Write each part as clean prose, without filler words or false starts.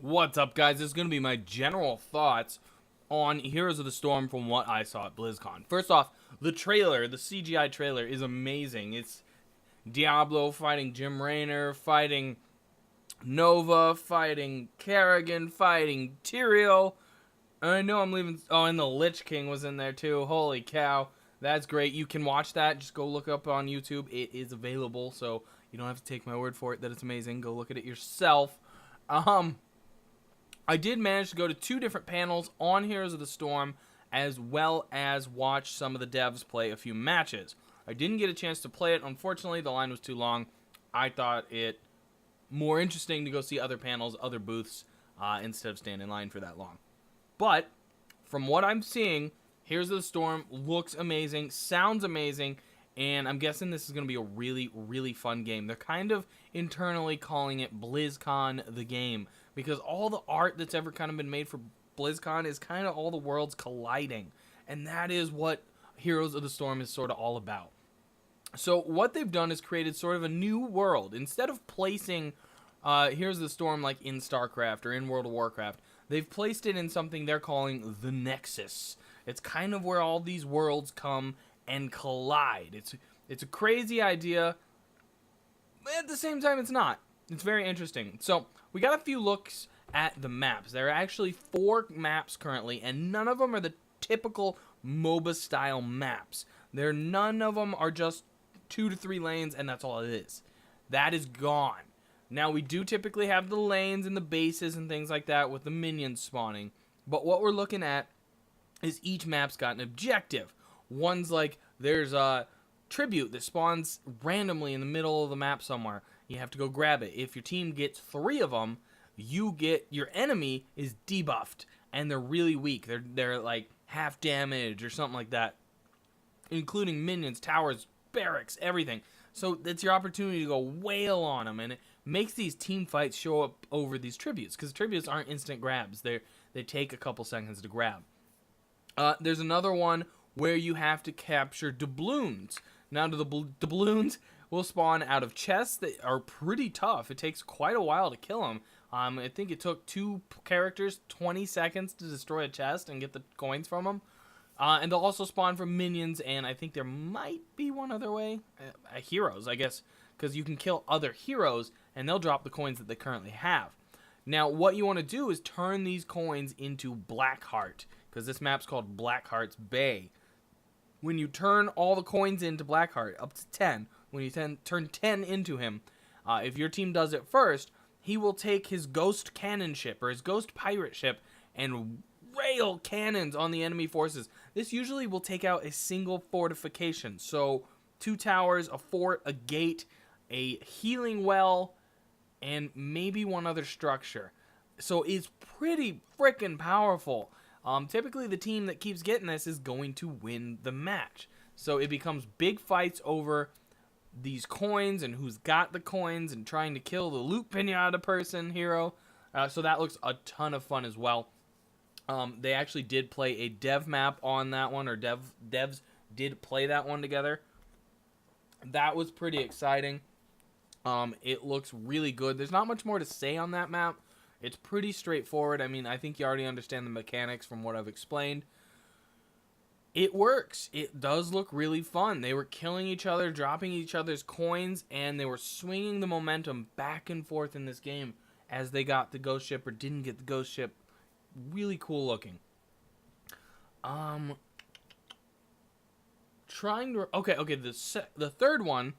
What's up, guys? This is going to be my general thoughts on Heroes of the Storm from what I saw at Blizzcon. First off, the trailer, the CGI trailer, is amazing. It's Diablo fighting Jim Raynor, fighting Nova, fighting Kerrigan, fighting Tyrael. I know I'm leaving... Oh, and the Lich King was in there, too. Holy cow. That's great. You can watch that. Just go look up on YouTube. It is available, so you don't have to take my word for it that it's amazing. Go look at it yourself. I did manage to go to 2 different panels on Heroes of the Storm, as well as watch some of the devs play a few matches. I didn't get a chance to play it. Unfortunately, the line was too long. I thought it more interesting to go see other panels, other booths, instead of staying in line for that long. But from what I'm seeing, Heroes of the Storm looks amazing, sounds amazing, and I'm guessing this is going to be a really, really fun game. They're kind of internally calling it BlizzCon the game, because all the art that's ever kind of been made for BlizzCon is kind of all the worlds colliding, and that is what Heroes of the Storm is sort of all about. So what they've done is created sort of a new world. Instead of placing Heroes of the Storm like in StarCraft or in World of Warcraft, they've placed it in something they're calling the Nexus. It's kind of where all these worlds come and collide. It's a crazy idea, but at the same time it's not. It's very interesting. So we got a few looks at the maps. There are actually 4 maps currently, and none of them are the typical MOBA style maps. None of them are just 2 to 3 lanes, and that's all it is. That is gone. Now, we do typically have the lanes and the bases and things like that with the minions spawning, but what we're looking at is each map's got an objective. One's like, there's a tribute that spawns randomly in the middle of the map somewhere. You have to go grab it. If your team gets 3 of them, your enemy is debuffed, and they're really weak. They're like half damage or something like that, including minions, towers, barracks, everything. So that's your opportunity to go wail on them, and it makes these team fights show up over these tributes, because tributes aren't instant grabs. They take a couple seconds to grab. There's another one where you have to capture doubloons. Now, the doubloons will spawn out of chests that are pretty tough. It takes quite a while to kill them. I think it took 2 characters 20 seconds to destroy a chest and get the coins from them. And they'll also spawn from minions, and I think there might be one other way. Heroes, I guess, because you can kill other heroes, and they'll drop the coins that they currently have. Now, what you want to do is turn these coins into Blackheart, because this map's called Blackheart's Bay. When you turn all the coins into Blackheart, up to 10, when you turn 10 into him, if your team does it first, he will take his ghost cannon ship, or his ghost pirate ship, and rail cannons on the enemy forces. This usually will take out a single fortification. So 2 towers, a fort, a gate, a healing well, and maybe one other structure. So it's pretty freaking powerful. Typically the team that keeps getting this is going to win the match. So it becomes big fights over these coins and who's got the coins and trying to kill the loot pinata person hero. So that looks a ton of fun as well. They actually did play a dev map on that one, or devs did play that one together. That was pretty exciting. It looks really good. There's not much more to say on that map. It's pretty straightforward. I mean, I think you already understand the mechanics from what I've explained. It works. It does look really fun. They were killing each other, dropping each other's coins, and they were swinging the momentum back and forth in this game as they got the ghost ship or didn't get the ghost ship. Really cool looking. The third one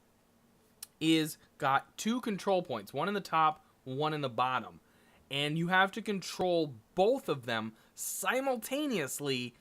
is got 2 control points, one in the top, one in the bottom, and you have to control both of them simultaneously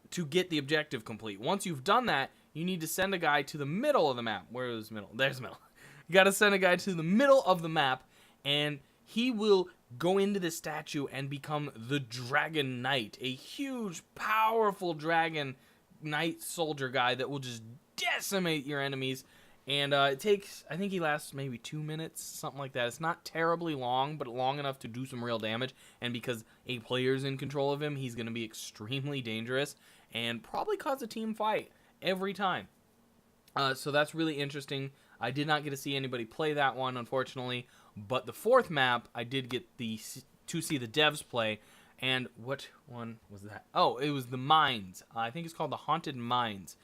to get the objective complete. Once you've done that, you need to send a guy to the middle of the map. Where is middle? There's middle. You got to send a guy to the middle of the map, and he will go into the statue and become the Dragon Knight, a huge, powerful dragon knight soldier guy that will just decimate your enemies. And it takes, I think he lasts maybe 2 minutes, something like that. It's not terribly long, but long enough to do some real damage. And because a player's in control of him, he's going to be extremely dangerous and probably cause a team fight every time. So that's really interesting. I did not get to see anybody play that one, unfortunately, But the fourth map, I did get to see the devs play. And what one was that? Oh, it was the Mines. I think it's called the Haunted Mines.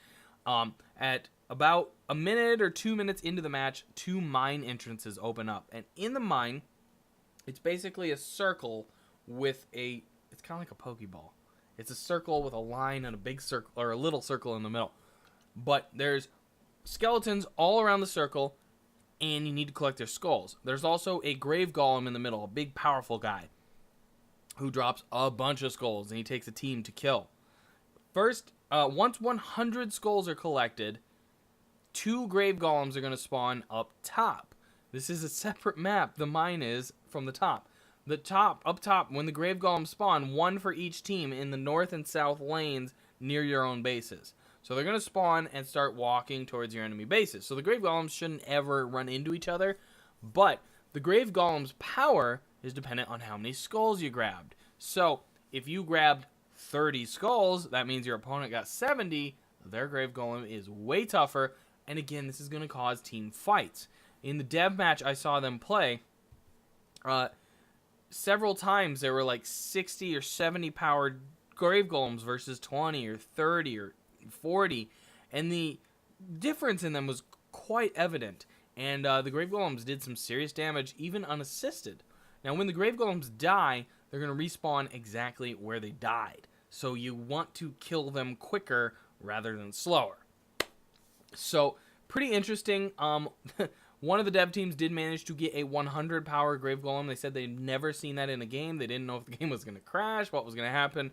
At about a minute or 2 minutes into the match, 2 mine entrances open up. And in the mine, it's basically a circle with it's kind of like a Pokeball. It's a circle with a line and a big circle, or a little circle in the middle. But there's skeletons all around the circle, and you need to collect their skulls. There's also a grave golem in the middle, a big, powerful guy, who drops a bunch of skulls, and he takes a team to kill. First, once 100 skulls are collected, 2 grave golems are going to spawn up top. This is a separate map, the mine is, from the top. Up top, when the grave golems spawn, 1 for each team in the north and south lanes near your own bases. So they're going to spawn and start walking towards your enemy bases. So the grave golems shouldn't ever run into each other, but the grave golem's power is dependent on how many skulls you grabbed. So if you grabbed 30 skulls, that means your opponent got 70. Their grave golem is way tougher, and again, this is going to cause team fights. In the dev match I saw them play, several times there were like 60 or 70 powered grave golems versus 20 or 30 or 40, and the difference in them was quite evident, and the grave golems did some serious damage even unassisted. Now when the grave golems die, they're going to respawn exactly where they died, so you want to kill them quicker rather than slower. So pretty interesting. One of the dev teams did manage to get a 100 power grave golem. They said they'd never seen that in a game. They didn't know if the game was going to crash, what was going to happen.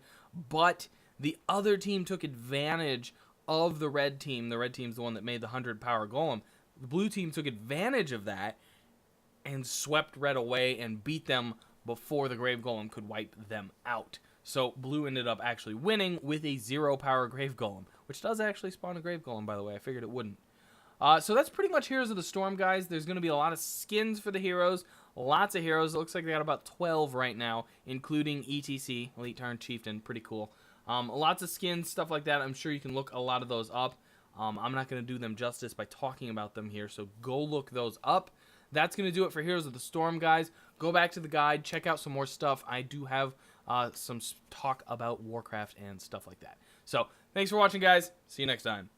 But the other team took advantage of the red team. The red team's the one that made the 100 power golem. The blue team took advantage of that and swept red away and beat them before the grave golem could wipe them out. So blue ended up actually winning with a 0 power grave golem, which does actually spawn a grave golem, by the way. I figured it wouldn't. So that's pretty much Heroes of the Storm, guys. There's going to be a lot of skins for the heroes. Lots of heroes. It looks like they got about 12 right now, including ETC, Elite Tarn Chieftain. Pretty cool. Lots of skins, stuff like that. I'm sure you can look a lot of those up. I'm not going to do them justice by talking about them here, so go look those up. That's going to do it for Heroes of the Storm, guys. Go back to the guide. Check out some more stuff. I do have some talk about Warcraft and stuff like that. So, thanks for watching, guys. See you next time.